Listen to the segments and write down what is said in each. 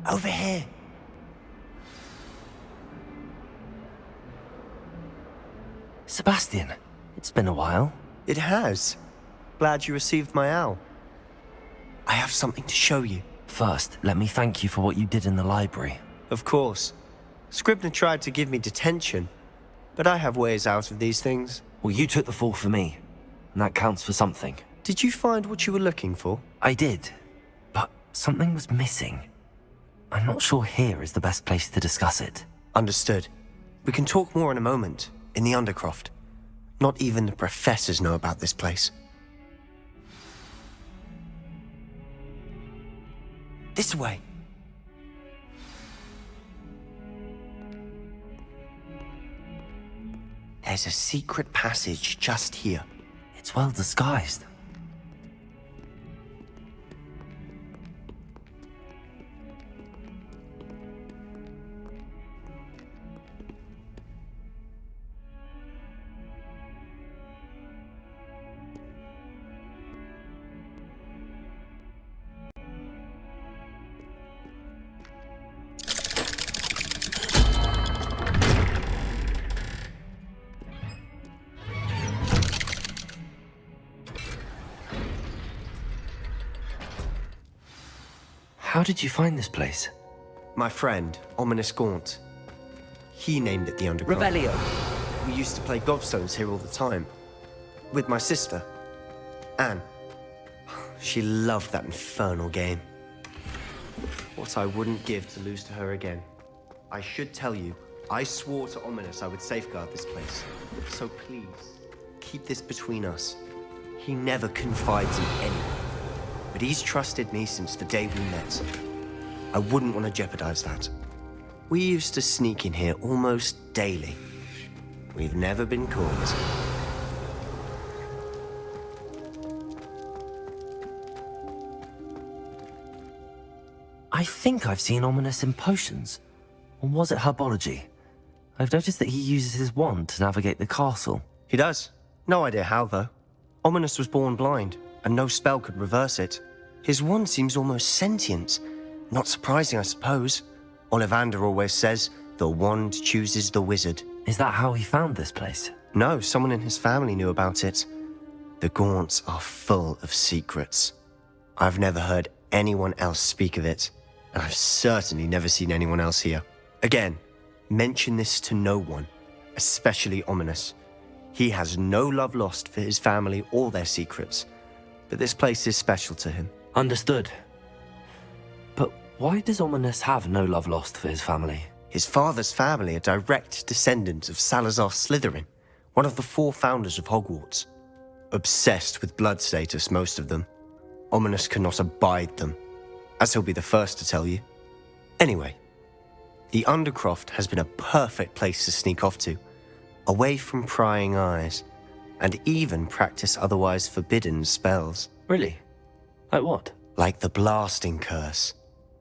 Over here. Sebastian, it's been a while. It has. Glad you received my owl. I have something to show you. First, let me thank you for what you did in the library. Of course. Scribner tried to give me detention, but I have ways out of these things. Well, you took the fall for me, and that counts for something. Did you find what you were looking for? I did, but something was missing. I'm not sure here is the best place to discuss it. Understood. We can talk more in a moment, in the Undercroft. Not even the professors know about this place. This way. There's a secret passage just here. It's well disguised. How did you find this place? My friend, Ominous Gaunt. He named it the Underground. Revelio. We used to play gobstones here all the time. With my sister, Anne. She loved that infernal game. What I wouldn't give to lose to her again. I should tell you, I swore to Ominous I would safeguard this place. So please, keep this between us. He never confides in anyone. But he's trusted me since the day we met. I wouldn't want to jeopardize that. We used to sneak in here almost daily. We've never been caught. I think I've seen Ominous in potions. Or was it herbology? I've noticed that he uses his wand to navigate the castle. He does. No idea how, though. Ominous was born blind, and no spell could reverse it. His wand seems almost sentient. Not surprising, I suppose. Ollivander always says, the wand chooses the wizard. Is that how he found this place? No, someone in his family knew about it. The Gaunts are full of secrets. I've never heard anyone else speak of it, and I've certainly never seen anyone else here. Again, mention this to no one, especially Ominous. He has no love lost for his family or their secrets, but this place is special to him. Understood. But why does Ominous have no love lost for his family? His father's family are direct descendants of Salazar Slytherin, one of the 4 founders of Hogwarts. Obsessed with blood status, most of them. Ominous cannot abide them, as he'll be the first to tell you. Anyway, the Undercroft has been a perfect place to sneak off to, away from prying eyes, and even practice otherwise forbidden spells. Really? Like what? Like the blasting curse.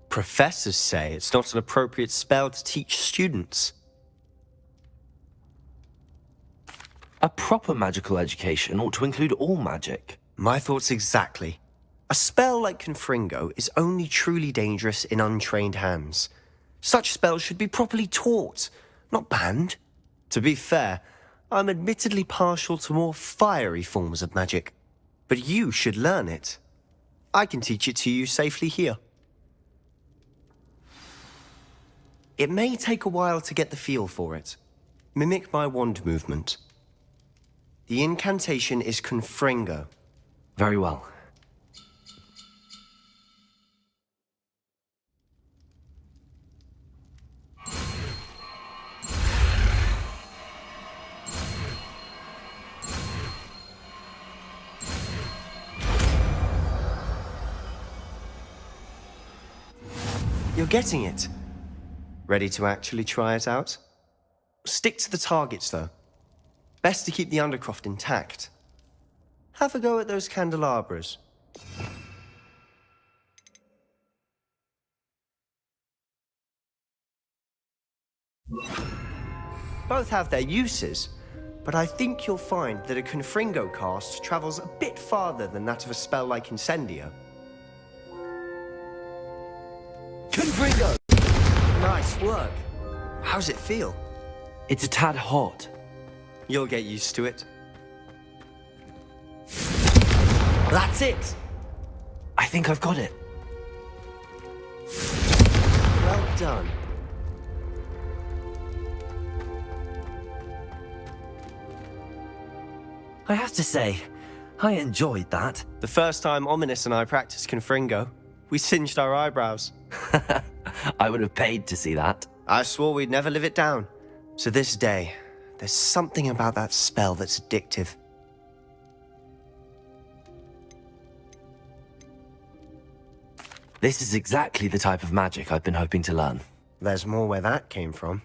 Professors say it's not an appropriate spell to teach students. A proper magical education ought to include all magic. My thoughts exactly. A spell like Confringo is only truly dangerous in untrained hands. Such spells should be properly taught, not banned. To be fair, I'm admittedly partial to more fiery forms of magic. But you should learn it. I can teach it to you safely here. It may take a while to get the feel for it. Mimic my wand movement. The incantation is Confringo. Very well. You're getting it. Ready to actually try it out? Stick to the targets, though. Best to keep the Undercroft intact. Have a go at those candelabras. Both have their uses, but I think you'll find that a Confringo cast travels a bit farther than that of a spell like Incendio. Confringo! Nice work. How's it feel? It's a tad hot. You'll get used to it. That's it! I think I've got it. Well done. I have to say, I enjoyed that. The first time Ominous and I practiced Confringo, we singed our eyebrows. I would have paid to see that. I swore we'd never live it down. So this day, there's something about that spell that's addictive. This is exactly the type of magic I've been hoping to learn. There's more where that came from.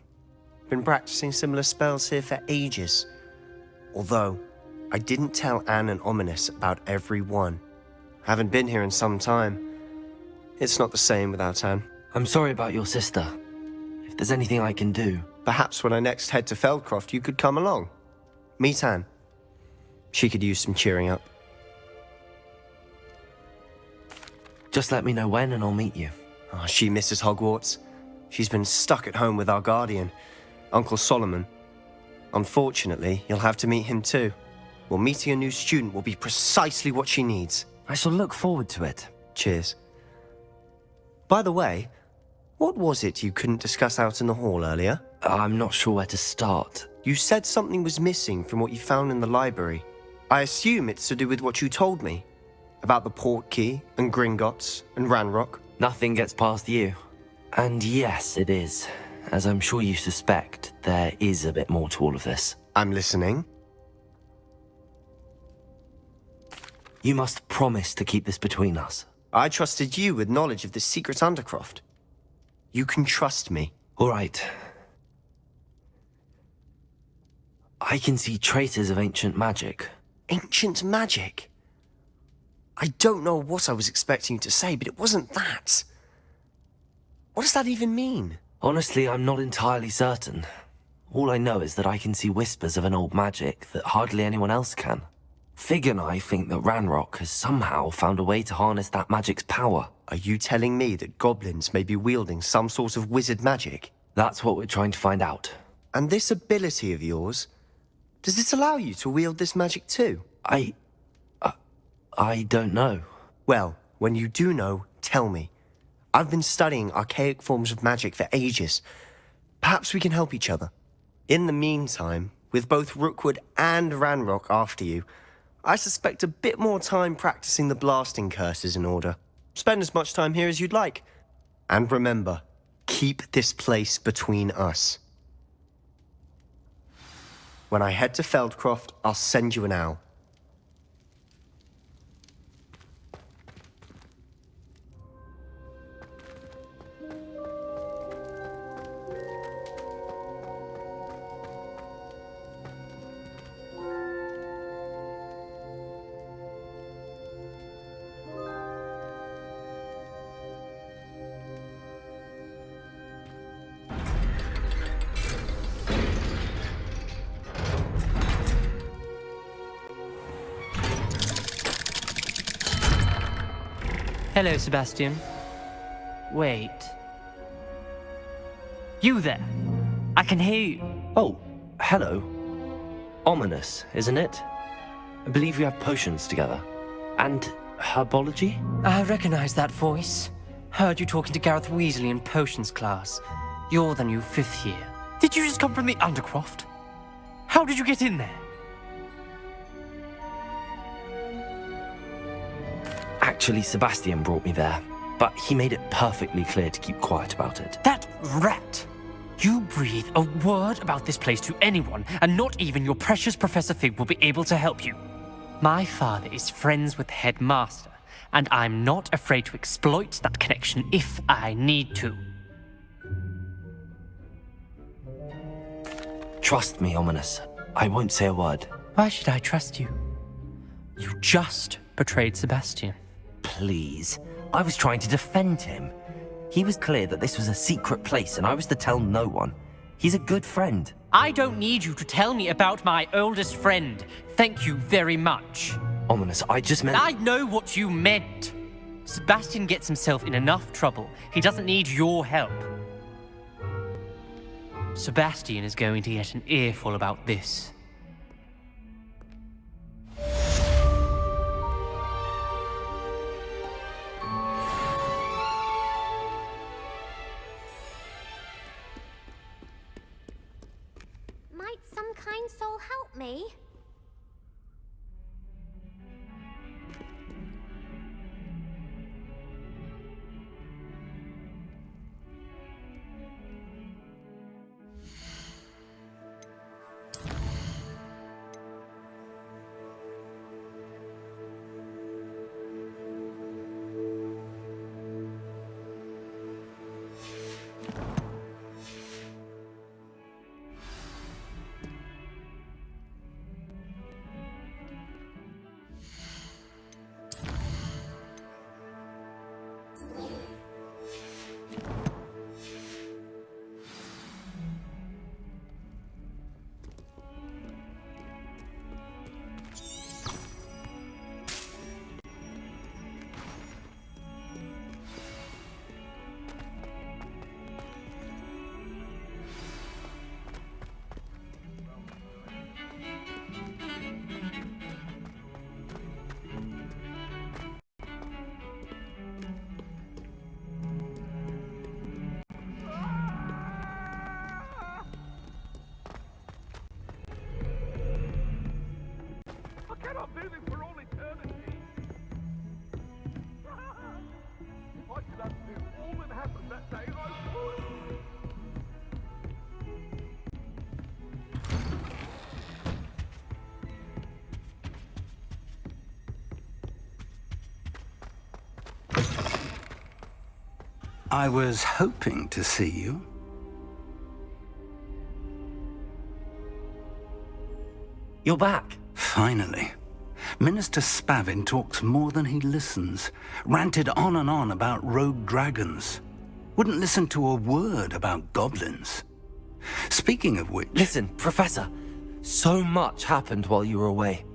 Been practicing similar spells here for ages. Although, I didn't tell Anne and Ominous about every one. Haven't been here in some time. It's not the same without Anne. I'm sorry about your sister. If there's anything I can do... Perhaps when I next head to Feldcroft, you could come along. Meet Anne. She could use some cheering up. Just let me know when and I'll meet you. Oh, she misses Hogwarts. She's been stuck at home with our guardian, Uncle Solomon. Unfortunately, you'll have to meet him too. Well, meeting a new student will be precisely what she needs. I shall look forward to it. Cheers. By the way, what was it you couldn't discuss out in the hall earlier? I'm not sure where to start. You said something was missing from what you found in the library. I assume it's to do with what you told me. About the port key, and Gringotts, and Ranrock. Nothing gets past you. And yes, it is. As I'm sure you suspect, there is a bit more to all of this. I'm listening. You must promise to keep this between us. I trusted you with knowledge of this secret Undercroft. You can trust me. All right. I can see traces of ancient magic. Ancient magic? I don't know what I was expecting you to say, but it wasn't that. What does that even mean? Honestly, I'm not entirely certain. All I know is that I can see whispers of an old magic that hardly anyone else can. Fig and I think that Ranrock has somehow found a way to harness that magic's power. Are you telling me that goblins may be wielding some sort of wizard magic? That's what we're trying to find out. And this ability of yours, does it allow you to wield this magic too? I don't know. Well, when you do know, tell me. I've been studying archaic forms of magic for ages. Perhaps we can help each other. In the meantime, with both Rookwood and Ranrock after you, I suspect a bit more time practicing the blasting curses in order. Spend as much time here as you'd like. And remember, keep this place between us. When I head to Feldcroft, I'll send you an owl. Hello, Sebastian. Wait. You there? I can hear you. Oh, hello. Ominous, isn't it? I believe we have potions together. And herbology? I recognize that voice. Heard you talking to Gareth Weasley in potions class. You're the new 5th year. Did you just come from the Undercroft? How did you get in there? Actually, Sebastian brought me there, but he made it perfectly clear to keep quiet about it. That rat! You breathe a word about this place to anyone, and not even your precious Professor Fig will be able to help you. My father is friends with the headmaster, and I'm not afraid to exploit that connection if I need to. Trust me, Ominous. I won't say a word. Why should I trust you? You just betrayed Sebastian. Please. I was trying to defend him. He was clear that this was a secret place and I was to tell no one. He's a good friend. I don't need you to tell me about my oldest friend. Thank you very much. Ominous, I just meant... I know what you meant. Sebastian gets himself in enough trouble. He doesn't need your help. Sebastian is going to get an earful about this. Might some kind soul help me? cannot do this for all eternity. If I could undo all that happened that day, I would. I was hoping to see you. You're back. Finally. Minister Spavin talks more than he listens. Ranted on and on about rogue dragons. Wouldn't listen to a word about goblins. Speaking of which... Listen, Professor. So much happened while you were away.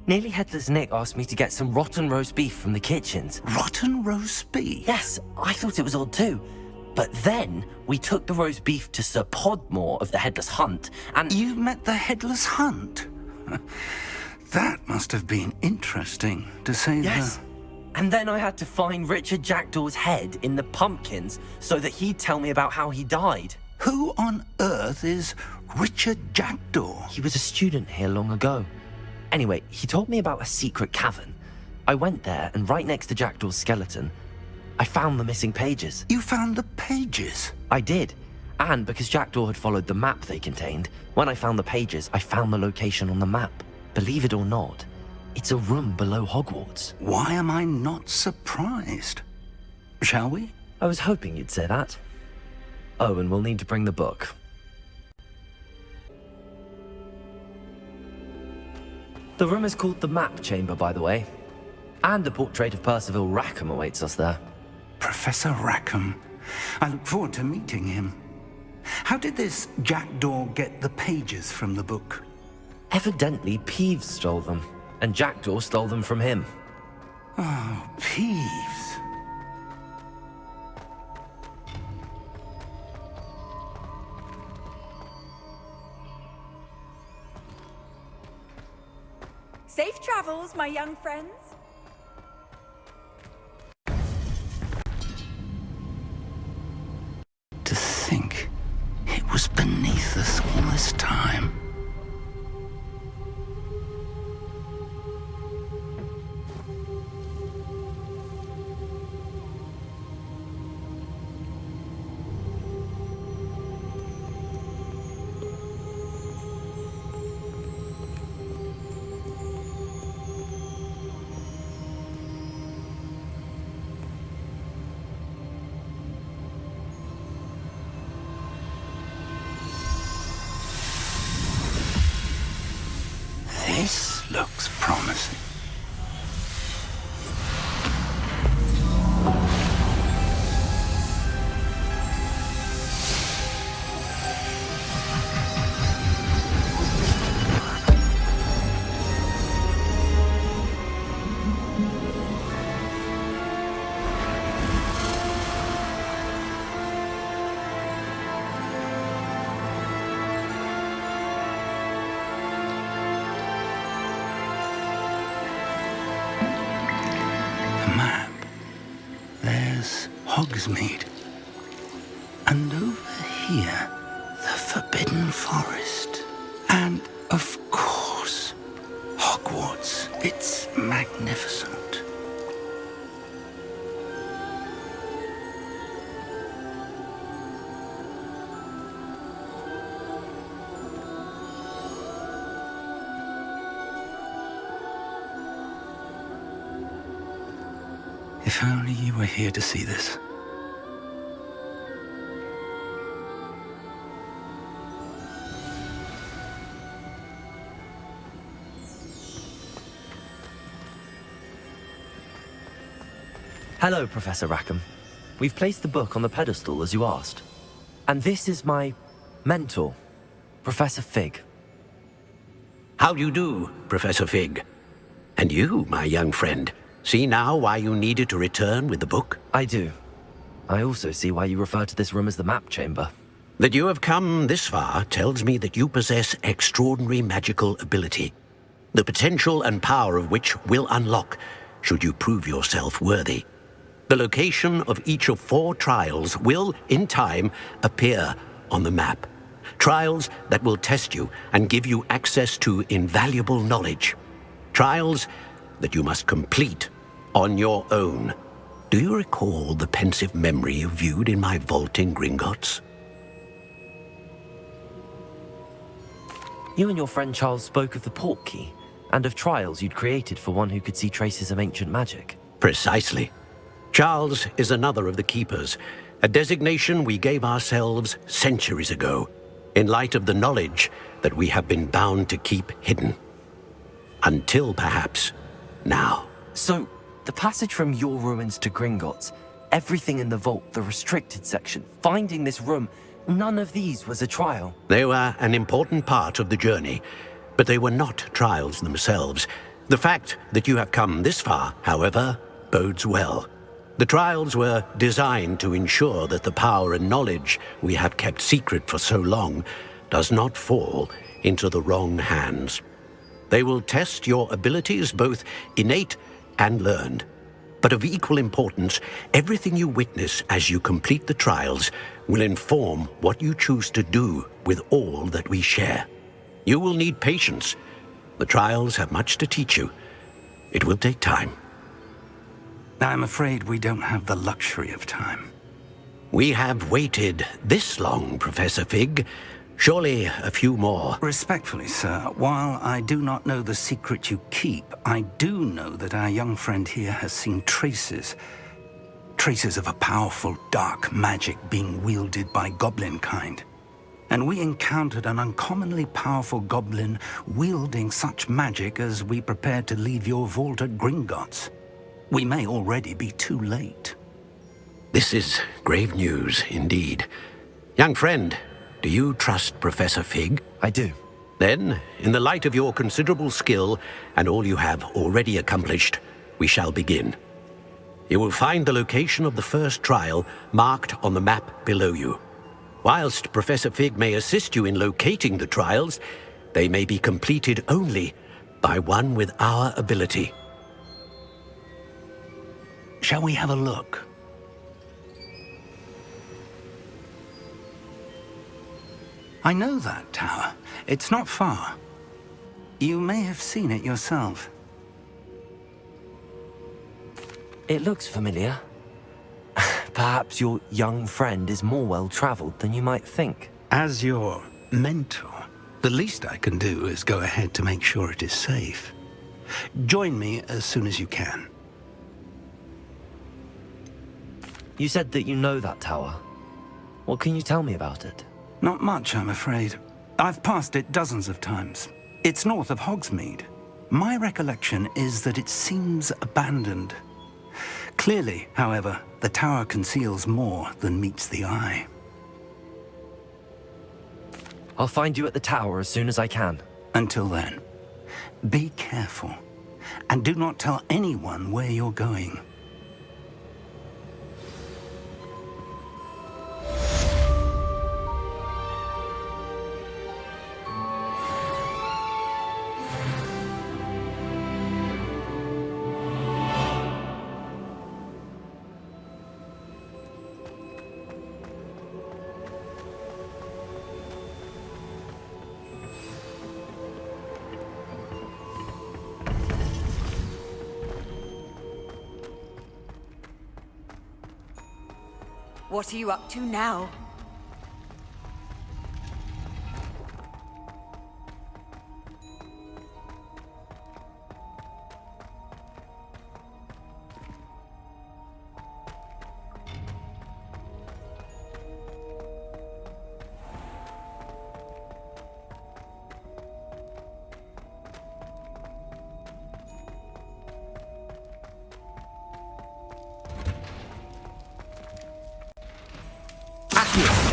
Nearly Headless Nick asked me to get some rotten roast beef from the kitchens. Rotten roast beef? Yes, I thought it was odd too. But then we took the roast beef to Sir Podmore of the Headless Hunt, and... You met the Headless Hunt? That must have been interesting, to say Yes. the... And then I had to find Richard Jackdaw's head in the pumpkins so that he'd tell me about how he died. Who on earth is Richard Jackdaw? He was a student here long ago. Anyway, he told me about a secret cavern. I went there, and right next to Jackdaw's skeleton, I found the missing pages. You found the pages? I did. And because Jackdaw had followed the map they contained, when I found the pages, I found the location on the map. Believe it or not, it's a room below Hogwarts. Why am I not surprised? Shall we? I was hoping you'd say that. Oh, and we'll need to bring the book. The room is called the Map Chamber, by the way. And a portrait of Percival Rackham awaits us there. Professor Rackham. I look forward to meeting him. How did this Jackdaw get the pages from the book? Evidently, Peeves stole them, and Jackdaw stole them from him. Oh, Peeves. Safe travels, my young friends. To think it was beneath us all this time. This looks promising. Hogsmeade. And over here, the Forbidden Forest. And, of course, Hogwarts. It's magnificent. If only you were here to see this. Hello, Professor Rackham. We've placed the book on the pedestal as you asked. And this is my mentor, Professor Fig. How do you do, Professor Fig? And you, my young friend, see now why you needed to return with the book? I do. I also see why you refer to this room as the map chamber. That you have come this far tells me that you possess extraordinary magical ability, the potential and power of which will unlock should you prove yourself worthy. The location of each of 4 trials will, in time, appear on the map. Trials that will test you and give you access to invaluable knowledge. Trials that you must complete on your own. Do you recall the pensive memory you viewed in my vault in Gringotts? You and your friend Charles spoke of the portkey and of trials you'd created for one who could see traces of ancient magic. Precisely. Charles is another of the Keepers, a designation we gave ourselves centuries ago, in light of the knowledge that we have been bound to keep hidden. Until, perhaps, now. So, the passage from your ruins to Gringotts, everything in the vault, the restricted section, finding this room, none of these was a trial. They were an important part of the journey, but they were not trials themselves. The fact that you have come this far, however, bodes well. The trials were designed to ensure that the power and knowledge we have kept secret for so long does not fall into the wrong hands. They will test your abilities, both innate and learned. But of equal importance, everything you witness as you complete the trials will inform what you choose to do with all that we share. You will need patience. The trials have much to teach you. It will take time. I'm afraid we don't have the luxury of time. We have waited this long, Professor Fig. Surely a few more. Respectfully, sir, while I do not know the secret you keep, I do know that our young friend here has seen traces of a powerful dark magic being wielded by goblin kind. And we encountered an uncommonly powerful goblin wielding such magic as we prepared to leave your vault at Gringotts. We may already be too late. This is grave news indeed. Young friend, do you trust Professor Fig? I do. Then, in the light of your considerable skill and all you have already accomplished, we shall begin. You will find the location of the first trial marked on the map below you. Whilst Professor Fig may assist you in locating the trials, they may be completed only by one with our ability. Shall we have a look? I know that tower. It's not far. You may have seen it yourself. It looks familiar. Perhaps your young friend is more well-traveled than you might think. As your mentor, the least I can do is go ahead to make sure it is safe. Join me as soon as you can. You said that you know that tower. What can you tell me about it? Not much, I'm afraid. I've passed it dozens of times. It's north of Hogsmeade. My recollection is that it seems abandoned. Clearly, however, the tower conceals more than meets the eye. I'll find you at the tower as soon as I can. Until then, be careful, and do not tell anyone where you're going. What are you up to now? Accio!